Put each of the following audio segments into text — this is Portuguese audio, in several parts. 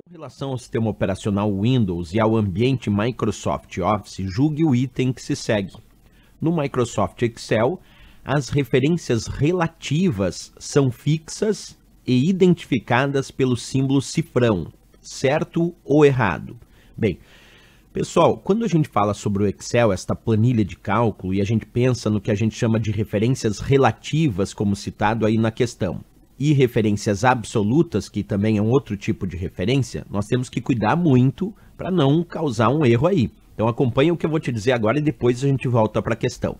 Com relação ao sistema operacional Windows e ao ambiente Microsoft Office, julgue o item que se segue. No Microsoft Excel, as referências relativas são fixas e identificadas pelo símbolo cifrão, certo ou errado? Bem, pessoal, quando a gente fala sobre o Excel, esta planilha de cálculo, e a gente pensa no que a gente chama de referências relativas, como citado aí na questão, e referências absolutas, que também é um outro tipo de referência, nós temos que cuidar muito para não causar um erro aí. Então acompanhe o que eu vou te dizer agora e depois a gente volta para a questão.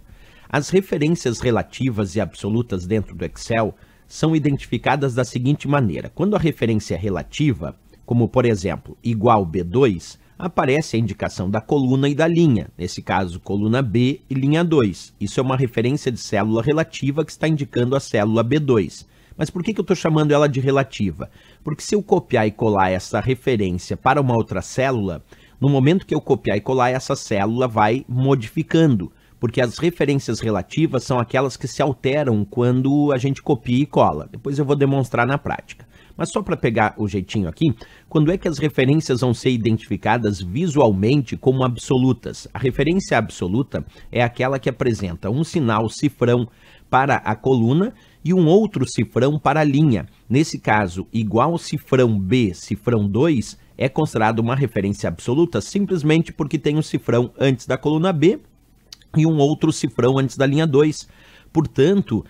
As referências relativas e absolutas dentro do Excel são identificadas da seguinte maneira. Quando a referência é relativa, como por exemplo, igual B2, aparece a indicação da coluna e da linha, nesse caso, coluna B e linha 2. Isso é uma referência de célula relativa que está indicando a célula B2. Mas por que eu estou chamando ela de relativa? Porque se eu copiar e colar essa referência para uma outra célula, no momento que eu copiar e colar, essa célula vai modificando, porque as referências relativas são aquelas que se alteram quando a gente copia e cola. Depois eu vou demonstrar na prática. Mas só para pegar o jeitinho aqui, quando é que as referências vão ser identificadas visualmente como absolutas? A referência absoluta é aquela que apresenta um sinal cifrão para a coluna e um outro cifrão para a linha. Nesse caso, igual cifrão B, cifrão 2, é considerado uma referência absoluta simplesmente porque tem um cifrão antes da coluna B e um outro cifrão antes da linha 2. Portanto,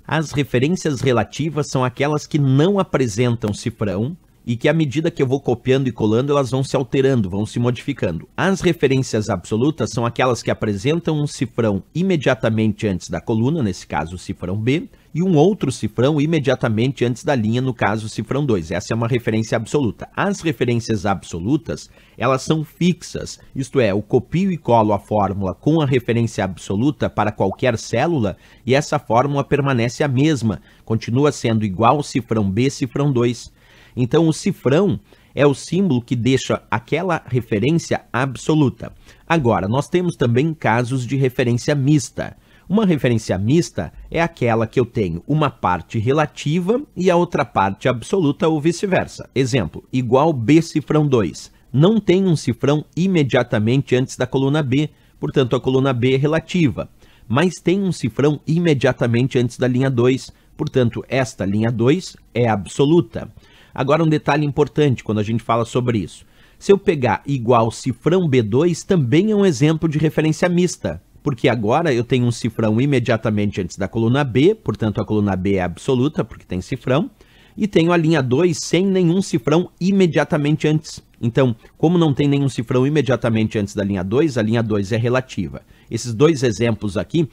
as referências relativas são aquelas que não apresentam cifrão e que à medida que eu vou copiando e colando, elas vão se alterando, vão se modificando. As referências absolutas são aquelas que apresentam um cifrão imediatamente antes da coluna, nesse caso o cifrão B, e um outro cifrão imediatamente antes da linha, no caso o cifrão 2. Essa é uma referência absoluta. As referências absolutas, elas são fixas, isto é, eu copio e colo a fórmula com a referência absoluta para qualquer célula e essa fórmula permanece a mesma, continua sendo igual ao cifrão B, cifrão 2. Então, o cifrão é o símbolo que deixa aquela referência absoluta. Agora, nós temos também casos de referência mista. Uma referência mista é aquela que eu tenho uma parte relativa e a outra parte absoluta ou vice-versa. Exemplo, igual B cifrão 2. Não tem um cifrão imediatamente antes da coluna B, portanto, a coluna B é relativa. Mas tem um cifrão imediatamente antes da linha 2, portanto, esta linha 2 é absoluta. Agora um detalhe importante quando a gente fala sobre isso. Se eu pegar igual cifrão B2, também é um exemplo de referência mista, porque agora eu tenho um cifrão imediatamente antes da coluna B, portanto a coluna B é absoluta, porque tem cifrão, e tenho a linha 2 sem nenhum cifrão imediatamente antes. Então, como não tem nenhum cifrão imediatamente antes da linha 2, a linha 2 é relativa. Esses dois exemplos aqui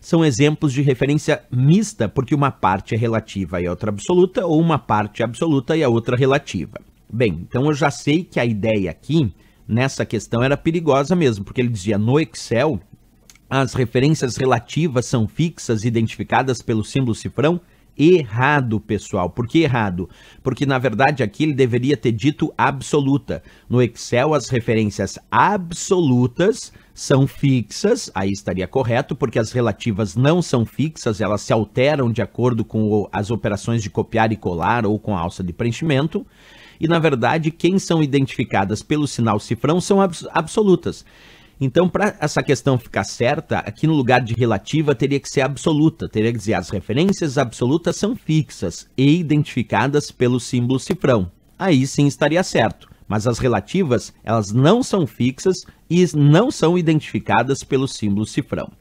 são exemplos de referência mista, porque uma parte é relativa e a outra absoluta, ou uma parte é absoluta e a outra relativa. Bem, então eu já sei que a ideia aqui, nessa questão, era perigosa mesmo, porque ele dizia, no Excel, as referências relativas são fixas, identificadas pelo símbolo cifrão. Errado, pessoal. Por que errado? Porque, na verdade, aqui ele deveria ter dito absoluta. No Excel, as referências absolutas são fixas, aí estaria correto, porque as relativas não são fixas, elas se alteram de acordo com as operações de copiar e colar ou com a alça de preenchimento. E, na verdade, quem são identificadas pelo sinal cifrão são absolutas. Então, para essa questão ficar certa, aqui no lugar de relativa teria que ser absoluta. Teria que dizer, as referências absolutas são fixas e identificadas pelo símbolo cifrão. Aí sim estaria certo. Mas as relativas, elas não são fixas e não são identificadas pelo símbolo cifrão.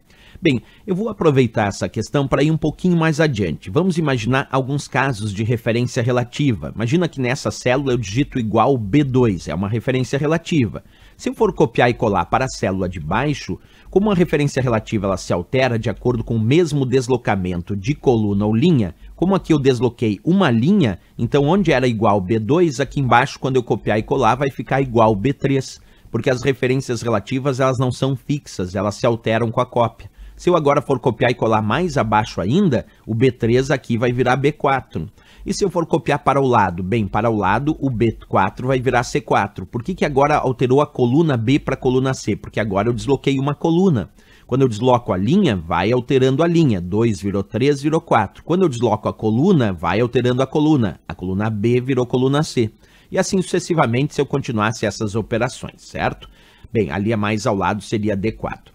Bem, eu vou aproveitar essa questão para ir um pouquinho mais adiante. Vamos imaginar alguns casos de referência relativa. Imagina que nessa célula eu digito igual B2, é uma referência relativa. Se eu for copiar e colar para a célula de baixo, como a referência relativa ela se altera de acordo com o mesmo deslocamento de coluna ou linha, como aqui eu desloquei uma linha, então onde era igual B2, aqui embaixo, quando eu copiar e colar, vai ficar igual B3, porque as referências relativas elas não são fixas, elas se alteram com a cópia. Se eu agora for copiar e colar mais abaixo ainda, o B3 aqui vai virar B4. E se eu for copiar para o lado? Bem, para o lado, o B4 vai virar C4. Por que agora alterou a coluna B para a coluna C? Porque agora eu desloquei uma coluna. Quando eu desloco a linha, vai alterando a linha. 2 virou 3, virou 4. Quando eu desloco a coluna, vai alterando a coluna. A coluna B virou coluna C. e assim sucessivamente se eu continuasse essas operações, certo? Bem, a linha mais ao lado seria D4.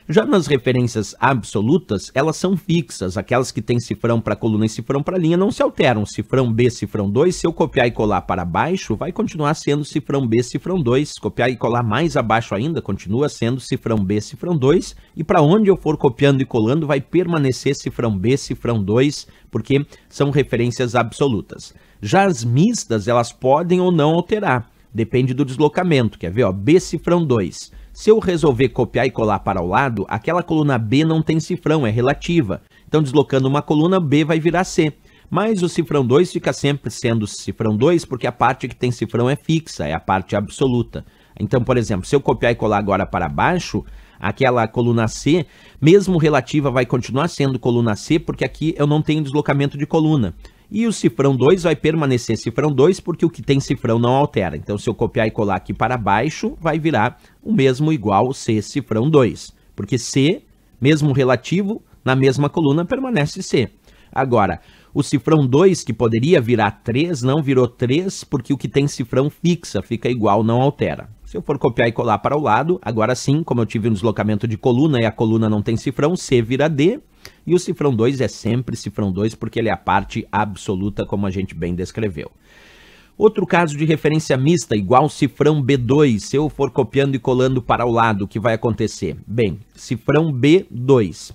Já nas referências absolutas, elas são fixas, aquelas que têm cifrão para coluna e cifrão para linha não se alteram. Cifrão B, cifrão 2, se eu copiar e colar para baixo, vai continuar sendo cifrão B, cifrão 2. Copiar e colar mais abaixo ainda, continua sendo cifrão B, cifrão 2. E para onde eu for copiando e colando, vai permanecer cifrão B, cifrão 2, porque são referências absolutas. Já as mistas, elas podem ou não alterar, depende do deslocamento. Quer ver? Ó, B, cifrão 2. Se eu resolver copiar e colar para o lado, aquela coluna B não tem cifrão, é relativa. Então, deslocando uma coluna, B vai virar C. Mas o cifrão 2 fica sempre sendo cifrão 2, porque a parte que tem cifrão é fixa, é a parte absoluta. Então, por exemplo, se eu copiar e colar agora para baixo, aquela coluna C, mesmo relativa, vai continuar sendo coluna C, porque aqui eu não tenho deslocamento de coluna. E o cifrão 2 vai permanecer cifrão 2, porque o que tem cifrão não altera. Então, se eu copiar e colar aqui para baixo, vai virar o mesmo igual C, cifrão 2. Porque C, mesmo relativo, na mesma coluna, permanece C. Agora, o cifrão 2, que poderia virar 3, não virou 3, porque o que tem cifrão fixa, fica igual, não altera. Se eu for copiar e colar para o lado, agora sim, como eu tive um deslocamento de coluna e a coluna não tem cifrão, C vira D. E o cifrão 2 é sempre cifrão 2, porque ele é a parte absoluta, como a gente bem descreveu. Outro caso de referência mista, igual cifrão B2, se eu for copiando e colando para o lado, o que vai acontecer? Bem, cifrão B2.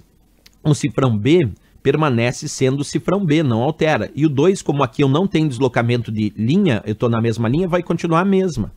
O cifrão B permanece sendo cifrão B, não altera. E o 2, como aqui eu não tenho deslocamento de linha, eu estou na mesma linha, vai continuar a mesma.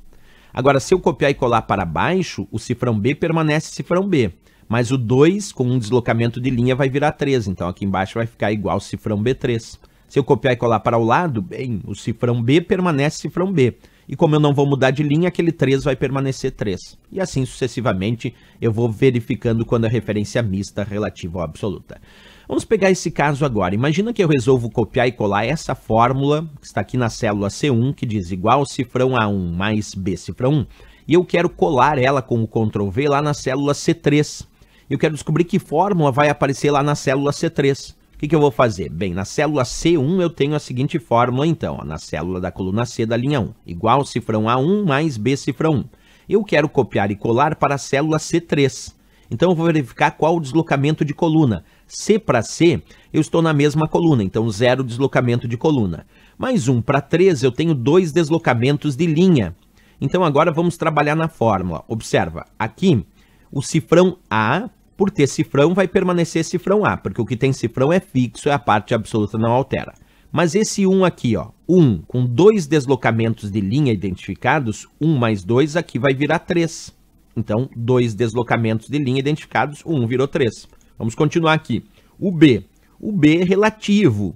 Agora, se eu copiar e colar para baixo, o cifrão B permanece cifrão B. Mas o 2, com um deslocamento de linha, vai virar 3. Então, aqui embaixo vai ficar igual cifrão B3. Se eu copiar e colar para o lado, bem, o cifrão B permanece cifrão B. E como eu não vou mudar de linha, aquele 3 vai permanecer 3. E assim sucessivamente, eu vou verificando quando a referência mista relativa ou absoluta. Vamos pegar esse caso agora. Imagina que eu resolvo copiar e colar essa fórmula, que está aqui na célula C1, que diz igual cifrão A1 mais B cifrão 1. E eu quero colar ela com o Ctrl V lá na célula C3. Eu quero descobrir que fórmula vai aparecer lá na célula C3. O que eu vou fazer? Bem, na célula C1 eu tenho a seguinte fórmula então, ó, na célula da coluna C da linha 1, igual cifrão A1 mais B cifrão 1. Eu quero copiar e colar para a célula C3. Então eu vou verificar qual o deslocamento de coluna. C para C, eu estou na mesma coluna, então 0 deslocamento de coluna. Mais 1 para 3, eu tenho 2 deslocamentos de linha. Então agora vamos trabalhar na fórmula. Observa, aqui o cifrão A, por ter cifrão, vai permanecer cifrão A, porque o que tem cifrão é fixo, é a parte absoluta, não altera. Mas esse 1 aqui, ó, 1 com 2 deslocamentos de linha identificados, 1 mais 2 aqui vai virar 3. Então, 2 deslocamentos de linha identificados, 1 virou 3. Vamos continuar aqui. O B é relativo,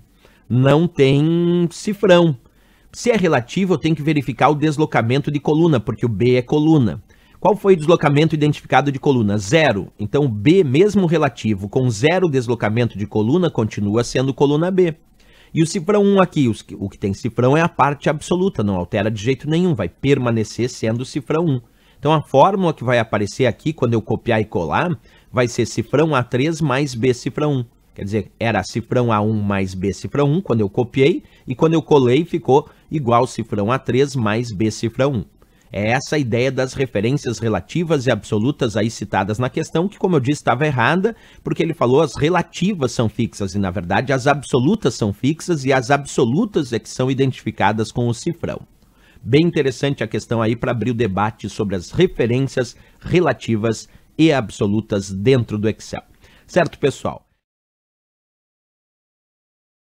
não tem cifrão. Se é relativo, eu tenho que verificar o deslocamento de coluna, porque o B é coluna. Qual foi o deslocamento identificado de coluna? 0. Então, B, mesmo relativo, com 0 deslocamento de coluna, continua sendo coluna B. E o cifrão 1 aqui, o que tem cifrão é a parte absoluta, não altera de jeito nenhum, vai permanecer sendo cifrão 1. Então, a fórmula que vai aparecer aqui, quando eu copiar e colar, vai ser cifrão A3 mais B cifrão 1. Quer dizer, era cifrão A1 mais B cifrão 1, quando eu copiei, e quando eu colei, ficou igual cifrão A3 mais B cifrão 1. É essa a ideia das referências relativas e absolutas aí citadas na questão, que, como eu disse, estava errada, porque ele falou as relativas são fixas, e na verdade as absolutas são fixas, e as absolutas é que são identificadas com o cifrão. Bem interessante a questão aí para abrir o debate sobre as referências relativas e absolutas dentro do Excel. Certo, pessoal?